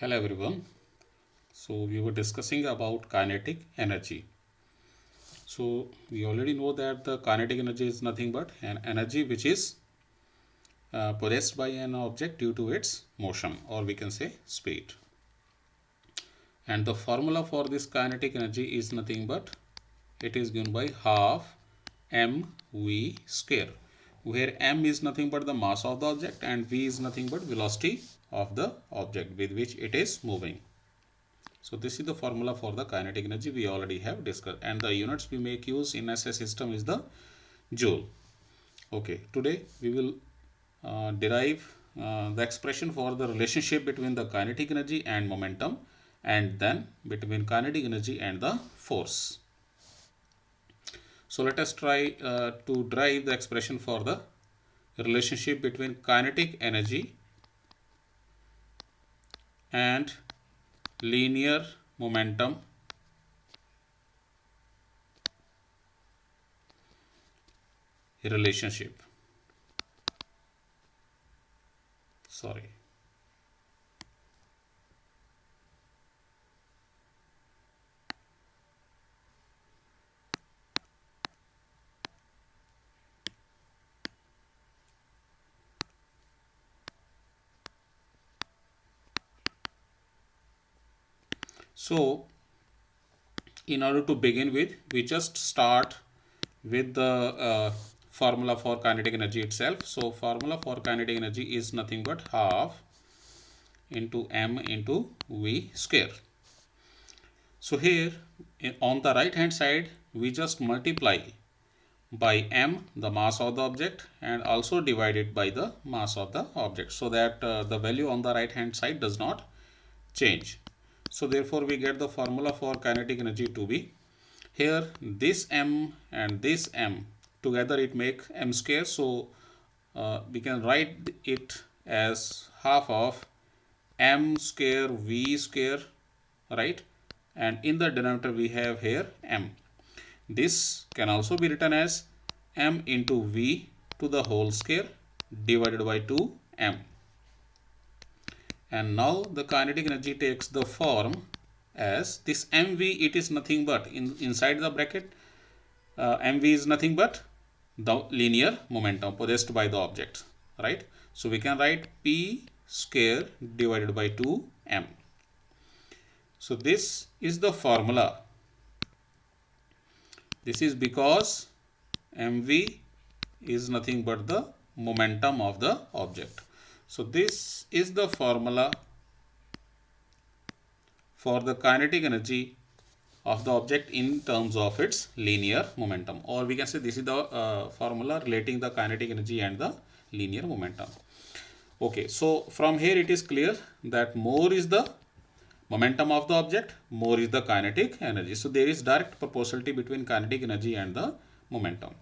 Hello everyone. So we were discussing about kinetic energy. So we already know that the kinetic energy is nothing but an energy which is possessed by an object due to its motion, or we can say speed. And the formula for this kinetic energy is nothing but it is given by half mv square, where m is nothing but the mass of the object and v is nothing but velocity of the object with which it is moving. So this is the formula for the kinetic energy we already have discussed, and the units we make use in SI system is the joule. Okay, today we will derive the expression for the relationship between the kinetic energy and momentum, and then between kinetic energy and the force. So let us try to derive the expression for the relationship between kinetic energy and linear momentum relationship. Sorry. So in order to begin with, we just start with the formula for kinetic energy itself. So formula for kinetic energy is nothing but half into m into v square. So here on the right hand side we just multiply by m the mass of the object and also divide it by the mass of the object, so that the value on the right hand side does not change. So therefore we get the formula for kinetic energy to be, here this m and this m together it make m square. So we can write it as half of m square v square, right? And in the denominator we have here m. This can also be written as m into v to the whole square divided by 2m. And now the kinetic energy takes the form as this mv. It is nothing but inside the bracket, mv is nothing but the linear momentum possessed by the object, right? So we can write p square divided by 2m. So this is the formula. This is because mv is nothing but the momentum of the object. So this is the formula for the kinetic energy of the object in terms of its linear momentum, or we can say this is the formula relating the kinetic energy and the linear momentum. Okay, so from here it is clear that more is the momentum of the object, more is the kinetic energy. So there is direct proportionality between kinetic energy and the momentum.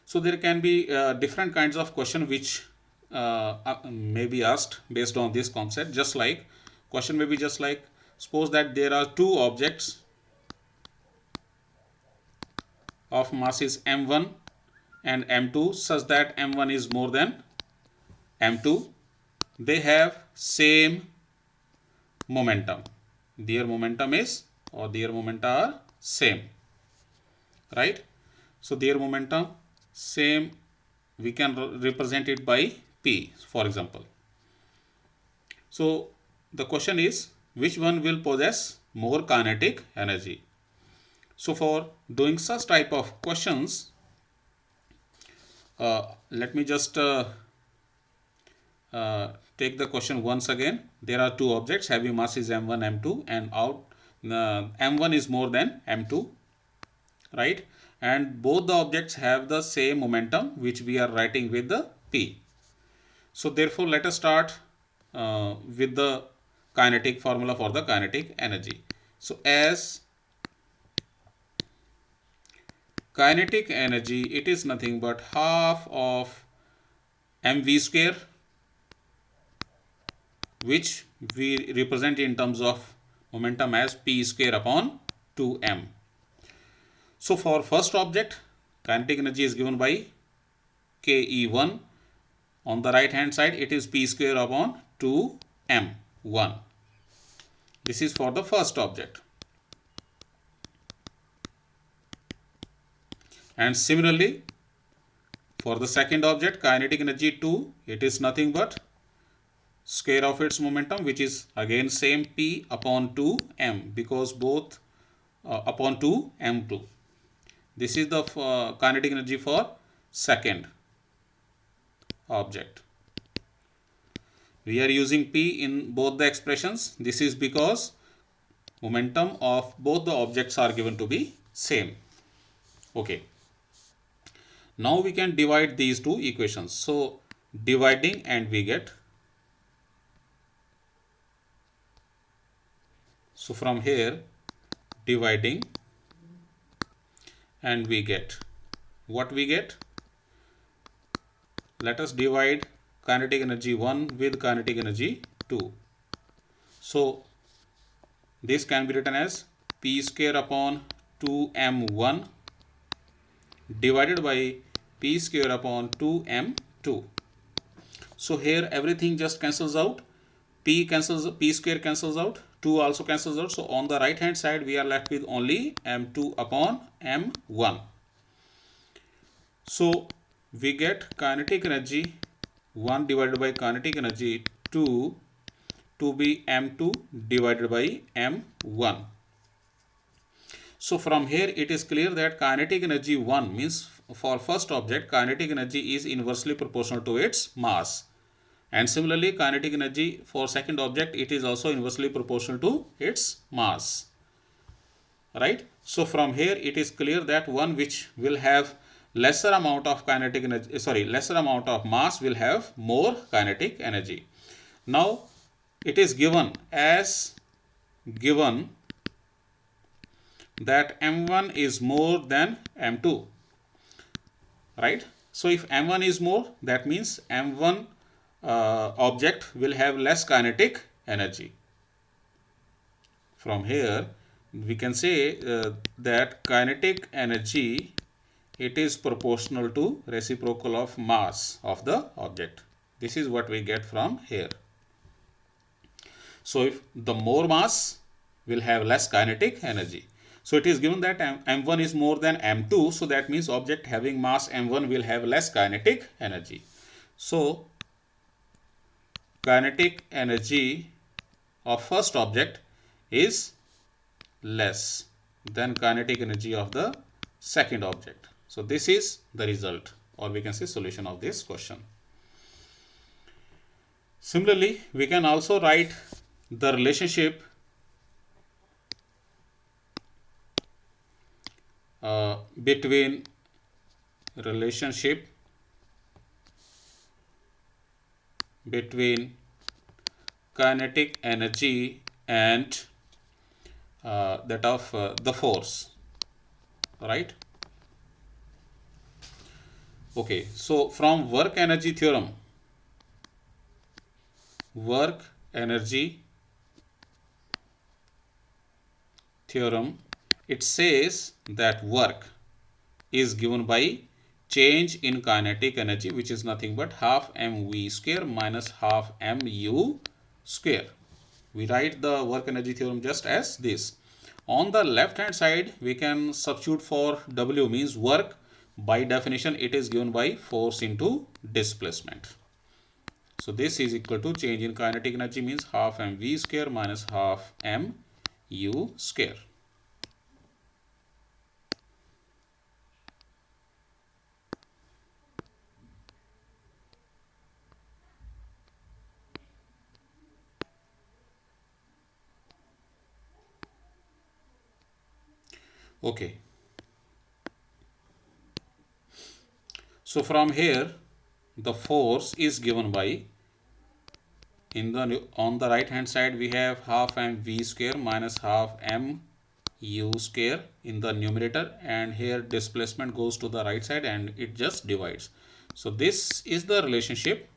So there can be different kinds of question which may be asked based on this concept. Just like question may be just like, suppose that there are two objects of masses m1 and m2 such that m1 is more than m2. They have same momentum. Their momentum is, or their momenta are same, right? So their momentum same, we can represent it by p, for example. So the question is, which one will possess more kinetic energy? So for doing such type of questions, let me just take the question once again. There are two objects having masses m1 m2, and out m1 is more than m2, right? And both the objects have the same momentum which we are writing with the p. So therefore let us start with the kinetic formula for the kinetic energy. So as kinetic energy, it is nothing but half of mv square, which we represent in terms of momentum as p square upon 2m. So for first object, kinetic energy is given by ke1. On the right hand side it is p square upon 2 m1. This is for the first object. And similarly, for the second object, kinetic energy 2, it is nothing but square of its momentum, which is again same P upon 2m, because both upon 2m2. This is the kinetic energy for second object. We are using P in both the expressions. This is because momentum of both the objects are given to be same. Okay. Now we can divide these two equations. So dividing, and we get, so from here dividing, and we get what we get. Let us divide kinetic energy 1 with kinetic energy 2. So this can be written as P square upon 2m1 divided by P square upon 2m2. So here everything just cancels out. P square cancels out, 2 also cancels out. So on the right hand side we are left with only m2 upon m1. So we get kinetic energy 1 divided by kinetic energy 2 to be m2 divided by m1. So from here it is clear that kinetic energy 1 means for first object kinetic energy is inversely proportional to its mass. And similarly kinetic energy for second object, it is also inversely proportional to its mass. Right? So from here it is clear that one which will have lesser amount of kinetic energy, lesser amount of mass will have more kinetic energy. Now it is given that m1 is more than m2, right? So if m1 is more, that means m1 object will have less kinetic energy. From here we can say that kinetic energy, it is proportional to reciprocal of mass of the object. This is what we get from here. So if the more mass will have less kinetic energy. So it is given that m1 is more than m2, so that means object having mass m1 will have less kinetic energy. So kinetic energy of first object is less than kinetic energy of the second object. So this is the result, or we can say solution of this question. Similarly, we can also write the relationship between kinetic energy and that of the force, right? Okay, so from work energy theorem, it says that work is given by change in kinetic energy, which is nothing but half mv square minus half mu square. We write the work energy theorem just as this. On the left hand side we can substitute for W, means work. By definition it is given by force into displacement. So this is equal to change in kinetic energy, means half mv square minus half mu square. Okay. So from here the force is given by, on the right hand side we have half mv square minus half mu square in the numerator, and here displacement goes to the right side and it just divides. So this is the relationship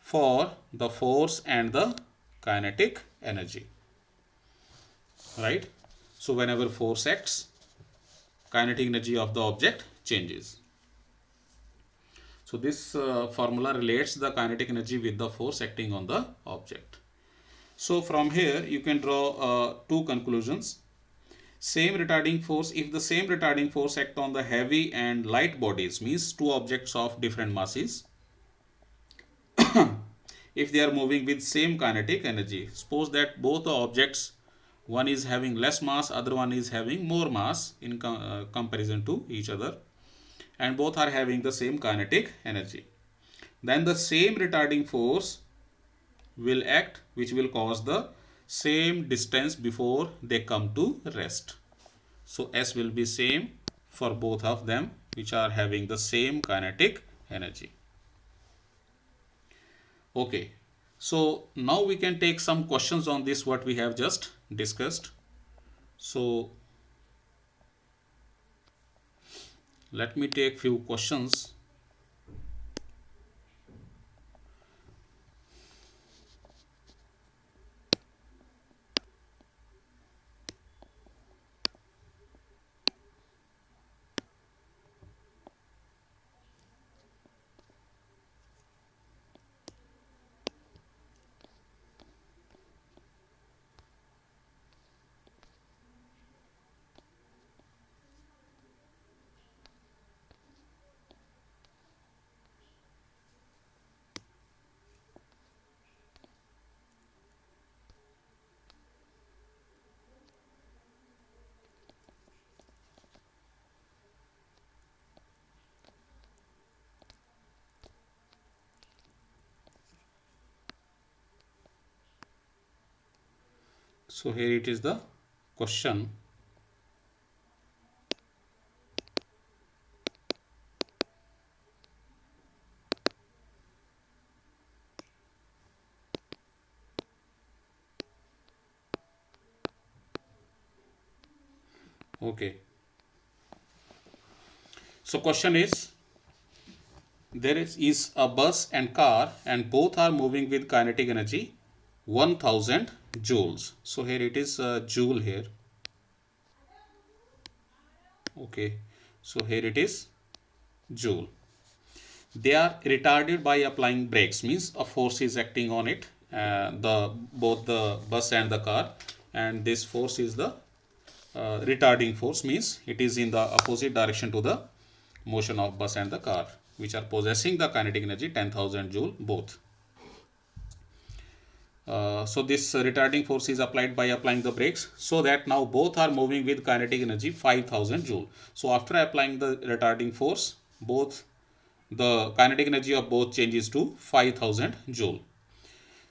for the force and the kinetic energy, right? So whenever force acts, kinetic energy of the object changes. So this formula relates the kinetic energy with the force acting on the object. So from here you can draw two conclusions. Same retarding force, if the same retarding force act on the heavy and light bodies, means two objects of different masses, if they are moving with same kinetic energy. Suppose that both the objects, one is having less mass, other one is having more mass in comparison to each other, and both are having the same kinetic energy. Then the same retarding force will act, which will cause the same distance before they come to rest. So S will be same for both of them, which are having the same kinetic energy. Okay, so now we can take some questions on this what we have just discussed. So let me take few questions. So here it is the question. Okay. So question is, there is a bus and car and both are moving with kinetic energy 1000 joules. So here it is joule here. Okay. So here it is joule. They are retarded by applying brakes, means a force is acting on it, the both the bus and the car, and this force is the retarding force, means it is in the opposite direction to the motion of bus and the car, which are possessing the kinetic energy 10,000 joule both. So this retarding force is applied by applying the brakes, so that now both are moving with kinetic energy 5000 joule. So after applying the retarding force, both the kinetic energy of both changes to 5000 joule.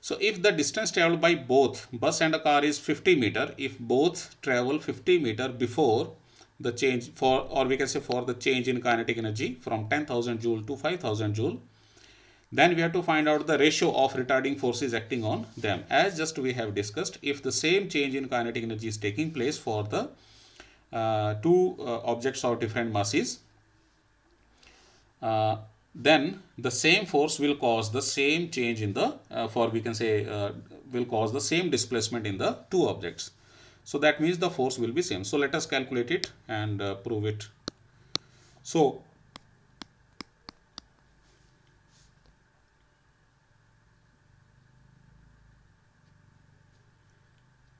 So if the distance traveled by both bus and a car is 50 meter, if both travel 50 meter before the change for, or we can say for the change in kinetic energy from 10,000 joule to 5000 joule, then we have to find out the ratio of retarding forces acting on them. As just we have discussed, if the same change in kinetic energy is taking place for the two objects of different masses, then the same force will cause the same change in the for we can say will cause the same displacement in the two objects. So that means the force will be same. So let us calculate it and prove it. So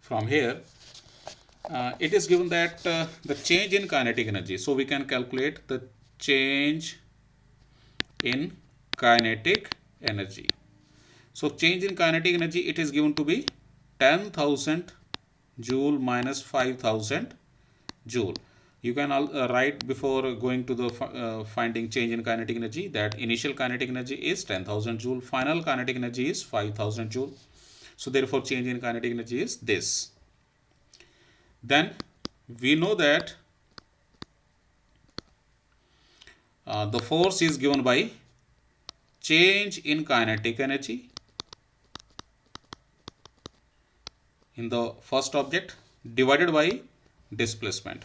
from here it is given that the change in kinetic energy, so we can calculate the change in kinetic energy. So change in kinetic energy, it is given to be 10,000 joule minus 5000 joule. You can write before going to the finding change in kinetic energy that initial kinetic energy is 10,000 joule, final kinetic energy is 5000 joule. So therefore change in kinetic energy is this. Then we know that the force is given by change in kinetic energy in the first object divided by displacement.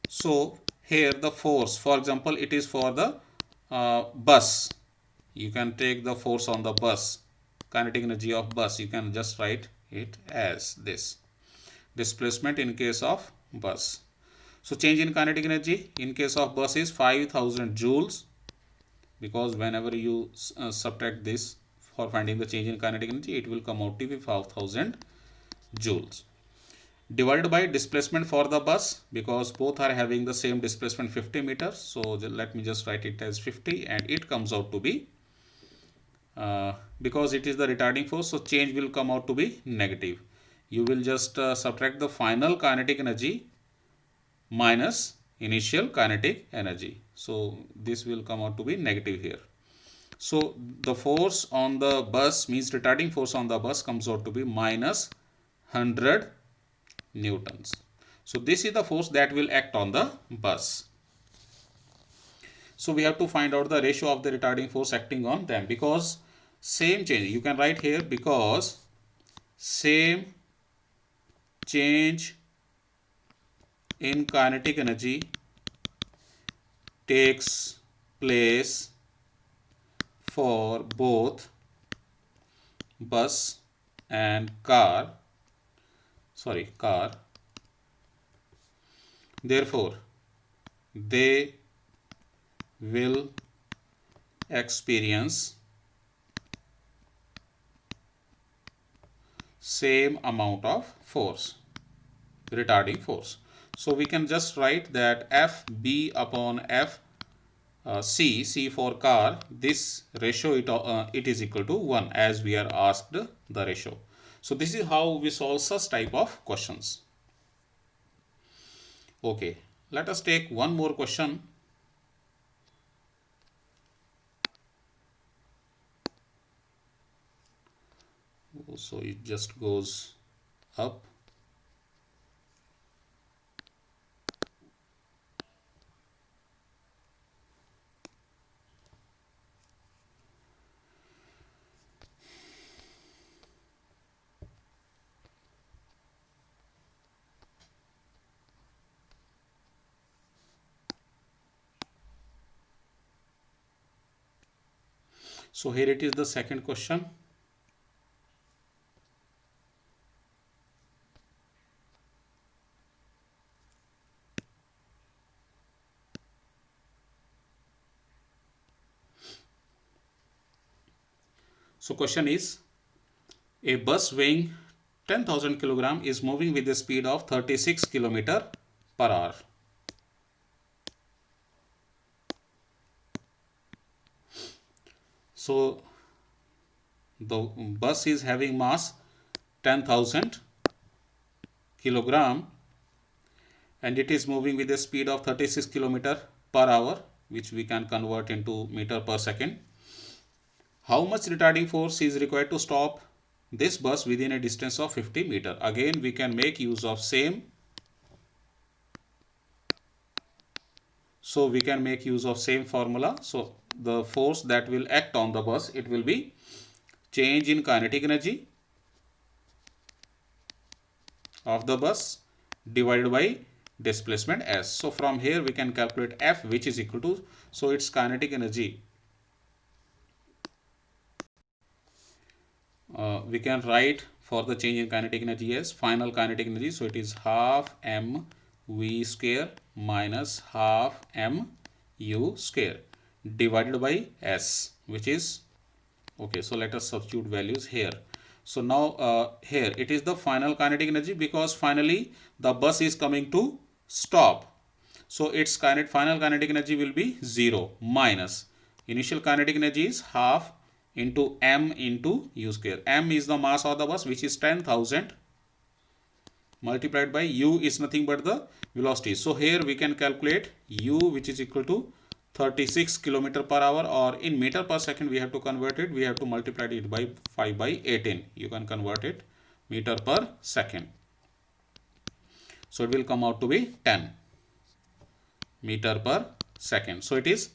So here the force, for example, it is for the bus. You can take the force on the bus, kinetic energy of bus, you can just write it as this. Displacement in case of bus. So change in kinetic energy in case of bus is 5000 joules because whenever you subtract this for finding the change in kinetic energy, it will come out to be 5000 joules. Divided by displacement for the bus, because both are having the same displacement 50 meters. So let me just write it as 50, and it comes out to be because it is the retarding force, so change will come out to be negative. You will just subtract the final kinetic energy minus initial kinetic energy. So this will come out to be negative here. So the force on the bus, means retarding force on the bus, comes out to be minus 100 newtons. So this is the force that will act on the bus. So we have to find out the ratio of the retarding force acting on them, because same change, you can write here, because same change in kinetic energy takes place for both bus and car. Therefore they will experience same amount of force, retarding force. So we can just write that FB upon F C for car, this ratio it is equal to 1, as we are asked the ratio. So this is how we solve such type of questions. Okay, let us take one more question. So it just goes up. So here it is, the second question. So question is, a bus weighing 10,000 kilogram is moving with a speed of 36 kilometer per hour. So the bus is having mass 10,000 kilogram and it is moving with a speed of 36 kilometer per hour, which we can convert into meter per second. How much retarding force is required to stop this bus within a distance of 50 meter? Again, we can make use of same. So we can make use of same formula. So the force that will act on the bus, it will be change in kinetic energy of the bus divided by displacement s. So from here we can calculate F, which is equal to, so its kinetic energy, we can write for the change in kinetic energy as final kinetic energy. So it is half m v square minus half m u square divided by s, which is, okay, so let us substitute values here. So now here it is the final kinetic energy, because finally the bus is coming to stop. So its final kinetic energy will be 0 minus initial kinetic energy is half into m into u square. M is the mass of the bus, which is 10,000, multiplied by u is nothing but the velocity. So here we can calculate u, which is equal to 36 kilometer per hour, or in meter per second we have to convert it. We have to multiply it by 5 by 18. You can convert it meter per second. So it will come out to be 10 meter per second. So it is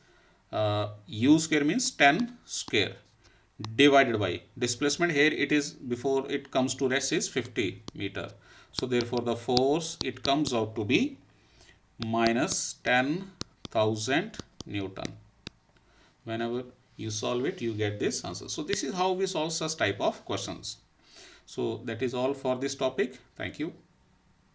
u square means 10 square divided by displacement. Here it is, before it comes to rest, is 50 meter. So therefore the force, it comes out to be minus 10,000 Newton. Whenever you solve it, you get this answer. So this is how we solve such type of questions. So that is all for this topic. Thank you.